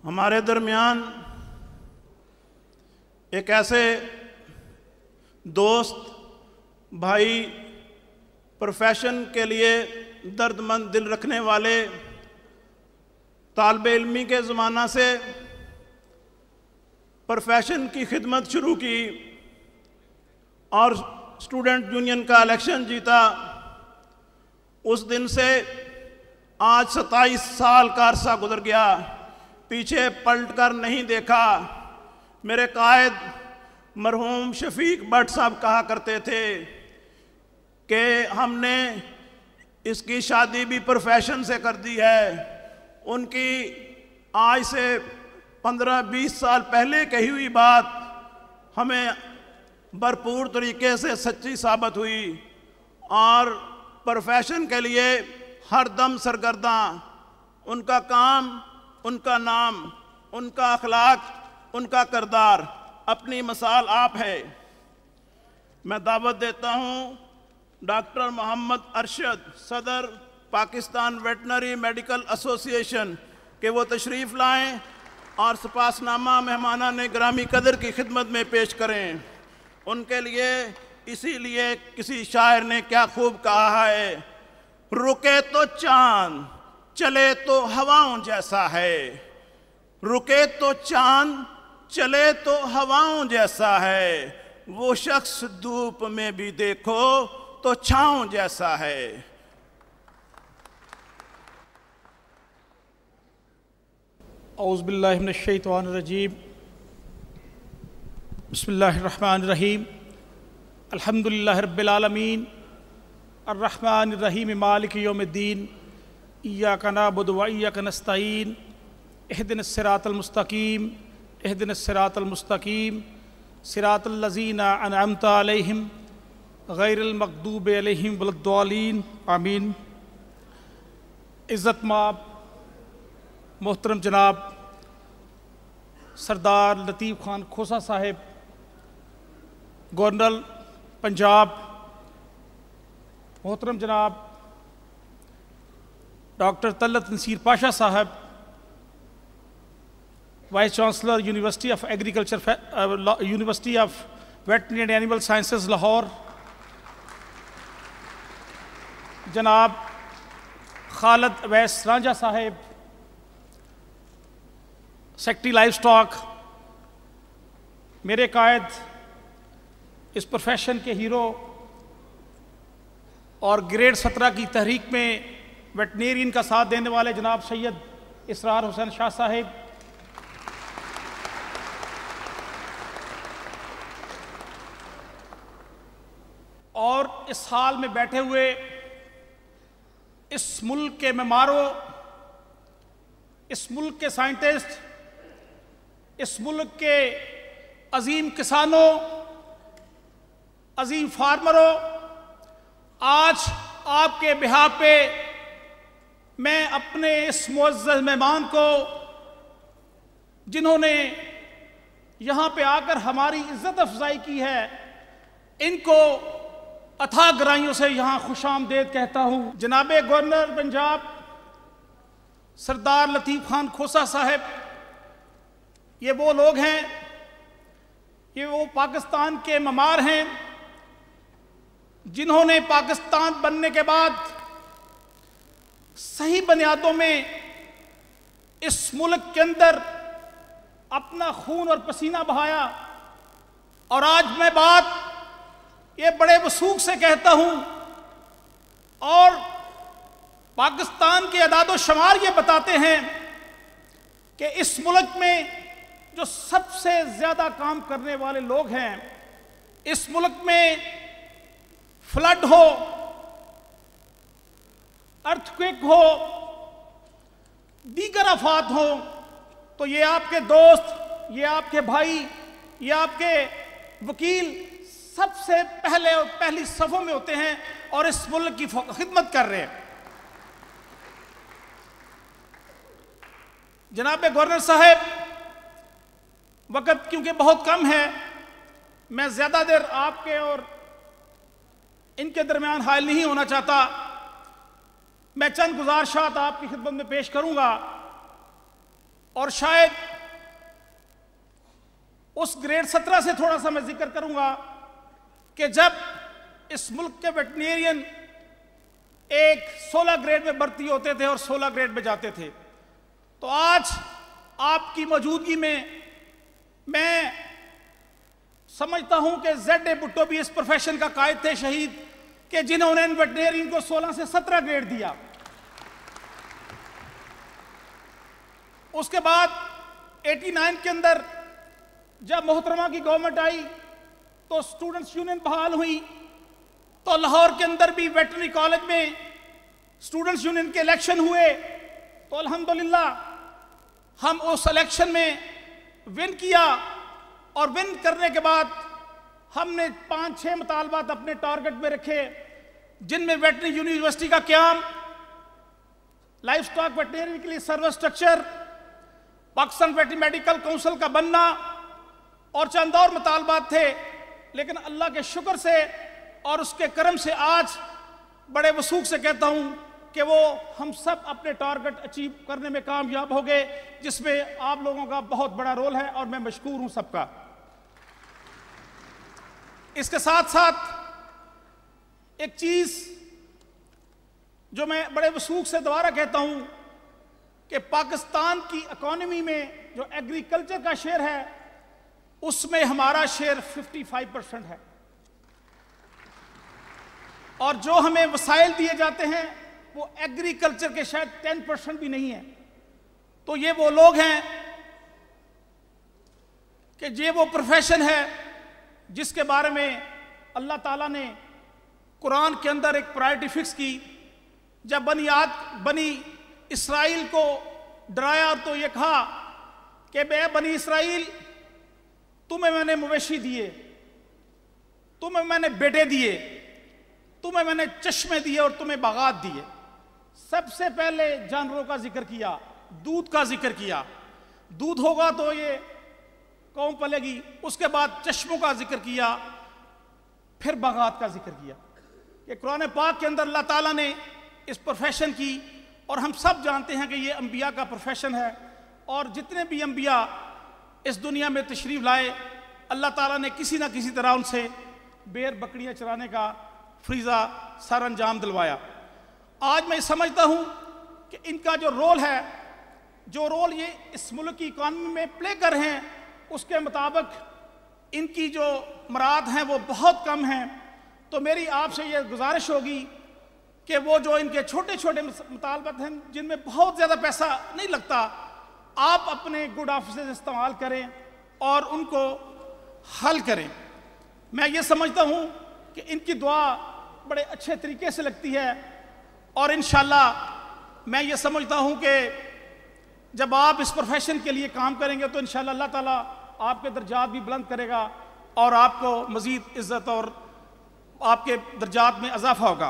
हमारे दरमियान एक ऐसे दोस्त भाई, प्रोफेशन के लिए दर्दमंद दिल रखने वाले, तालिब इल्मी के ज़माना से प्रोफेशन की खिदमत शुरू की और स्टूडेंट यूनियन का इलेक्शन जीता। उस दिन से आज 27 साल का अरसा गुजर गया, पीछे पलट कर नहीं देखा। मेरे कायद मरहूम शफीक भट्ट साहब कहा करते थे कि हमने इसकी शादी भी प्रोफेशन से कर दी है। उनकी आज से 15-20 साल पहले कही हुई बात हमें भरपूर तरीके से सच्ची साबित हुई और प्रोफेशन के लिए हर दम सरगर्दा। उनका काम, उनका नाम, उनका अखलाक, उनका किरदार अपनी मिसाल आप है। मैं दावत देता हूँ डॉक्टर मोहम्मद अरशद, सदर पाकिस्तान वेटनरी मेडिकल एसोसिएशन, के वो तशरीफ़ लाएं और सपासनामा मेहमाना ने ग्रामी कदर की खिदमत में पेश करें। उनके लिए इसीलिए किसी शायर ने क्या खूब कहा है, रुके तो चांद चले तो हवाओं जैसा है, रुके तो चांद चले तो हवाओं जैसा है, वो शख्स धूप में भी देखो तो छांव जैसा है। औज़ु बिल्लाहि मिनश शैतानिर रजीम, बिस्मिल्लाहिर रहमानिर रहीम, अल्हम्दुलिल्लाहि रब्बिल आलमीन, अर्रहमानिर रहीम, मालिकि यौमिद्दीन, इय्याका नअबुदु व इय्याका नस्तईन, इहदिनस सिरातल मुस्तकीम, इहदिनस सिरातल मुस्तकीम, सिरातल लज़ीना अनअमता अलैहिम गैरिल मग़दूबि अलैहिम वलद्दालीन, आमीन। इज़्ज़त माब मोहतरम जनाब सरदार लतीफ़ खान खोसा साहिब, गवर्नर पंजाब, मोहतरम जनाब डॉक्टर तलत नसीर पाशा साहब, vice chancellor university of agriculture, university of veterinary and animal sciences Lahore, जनाब खालिद अवैस रांझा साहब, सेक्रेटरी लाइफ स्टॉक, मेरे कायद, इस प्रोफेशन के हीरो और ग्रेड 17 की तहरीक में वेटनेरियन का साथ देने वाले जनाब सैयद इसरार हुसैन शाह साहिब, और इस हाल में बैठे हुए इस मुल्क के मेमारों, इस मुल्क के साइंटिस्ट, इस मुल्क के अजीम किसानों, अजीम फार्मरों, आज आपके बिहार पे मैं अपने इस मुअज़्ज़ज़ मेहमान को, जिन्होंने यहाँ पे आकर हमारी इज़्ज़त अफजाई की है, इनको अथाह गहराइयों से यहाँ खुशामदेद कहता हूँ। जनाब गवर्नर पंजाब सरदार लतीफ़ खान खोसा साहब, ये वो लोग हैं, ये वो पाकिस्तान के ममार हैं जिन्होंने पाकिस्तान बनने के बाद सही बुनियादों में इस मुल्क के अंदर अपना खून और पसीना बहाया। और आज मैं बात ये बड़े वसूख से कहता हूँ, और पाकिस्तान के अदाद शुमार ये बताते हैं कि इस मुल्क में जो सबसे ज़्यादा काम करने वाले लोग हैं, इस मुल्क में फ्लड हो, अर्थक्वेक हो, दीगर आफात हो, तो ये आपके दोस्त, ये आपके भाई, ये आपके वकील सबसे पहले और पहली सफ़ों में होते हैं और इस मुल्क की खिदमत कर रहे हैं। जनाब गवर्नर साहब, वक़्त क्योंकि बहुत कम है, मैं ज़्यादा देर आपके और इनके दरमियान हायल नहीं होना चाहता। मैं चंद गुजारिशात आपकी खिदमत में पेश करूंगा। और शायद उस ग्रेड 17 से थोड़ा सा मैं जिक्र करूंगा कि जब इस मुल्क के वेटरनेरियन एक 16 ग्रेड में भर्ती होते थे और 16 ग्रेड में जाते थे, तो आज आपकी मौजूदगी में मैं समझता हूं कि Z.A. भुट्टो भी इस प्रोफेशन का कायद थे, शहीद, कि जिन्होंने वेटरनेरियन को 16 से 17 ग्रेड दिया। उसके बाद 89 के अंदर जब मोहतरमा की गवर्नमेंट आई तो स्टूडेंट्स यूनियन बहाल हुई, तो लाहौर के अंदर भी वेटरनरी कॉलेज में स्टूडेंट्स यूनियन के इलेक्शन हुए, तो अल्हम्दुलिल्लाह हम उस इलेक्शन में विन किया, और विन करने के बाद हमने 5-6 मुतालबात अपने टारगेट में रखे, जिनमें वेटरनरी यूनिवर्सिटी का क्याम, लाइफ स्टॉक वेटरनरी के लिए service structure, Pakistan veterinary medical council का बनना और चंद और मुतालबात थे। लेकिन अल्लाह के शुक्र से और उसके करम से आज बड़े वसूख से कहता हूं कि वो हम सब अपने टारगेट अचीव करने में कामयाब हो गए, जिसमें आप लोगों का बहुत बड़ा रोल है और मैं मशकूर हूं सबका। इसके साथ साथ एक चीज जो मैं बड़े वसूख से दोबारा कहता हूं कि पाकिस्तान की इकोनॉमी में जो एग्रीकल्चर का शेयर है उसमें हमारा शेयर 55% है, और जो हमें वसाइल दिए जाते हैं वो एग्रीकल्चर के शायद 10% भी नहीं है। तो ये वो लोग हैं कि ये वो प्रोफेशन है जिसके बारे में अल्लाह ताला ने कुरान के अंदर एक प्रायोरिटी फिक्स की। जब बनी इसराइल को डराया तो ये कहा कि बनी इसराइल, तुम्हें मैंने मवेशी दिए, तुम्हें मैंने बेटे दिए, तुम्हें मैंने चश्मे दिए और तुम्हें बागात दिए। सबसे पहले जानवरों का जिक्र किया, दूध का जिक्र किया, दूध होगा तो ये कौम पलेगी। उसके बाद चश्मों का जिक्र किया, फिर बागात का जिक्र किया। ये कुरान पाक के अंदर अल्लाह ताला ने इस प्रोफेशन की, और हम सब जानते हैं कि ये अंबिया का प्रोफेशन है, और जितने भी अंबिया इस दुनिया में तशरीफ लाए अल्लाह ताला ने किसी ना किसी तरह उनसे बेर बकरियां चराने का फरीजा सर अंजाम दिलवाया। आज मैं समझता हूं कि इनका जो रोल है, जो रोल ये इस मुल्क की इकॉनमी में प्ले कर रहे हैं, उसके मुताबिक इनकी जो मराद हैं वो बहुत कम हैं। तो मेरी आपसे ये गुजारिश होगी कि वो जो इनके छोटे छोटे मुतालबात हैं जिनमें बहुत ज़्यादा पैसा नहीं लगता, आप अपने गुड ऑफिस इस्तेमाल करें और उनको हल करें। मैं ये समझता हूँ कि इनकी दुआ बड़े अच्छे तरीके से लगती है, और इंशाल्लाह मैं ये समझता हूँ कि जब आप इस प्रोफेशन के लिए काम करेंगे तो इंशाल्लाह अल्लाह ताला आपके दर्जात भी बुलंद करेगा और आपको मज़ीद इज़्ज़त और आपके दर्जात में इजाफा होगा।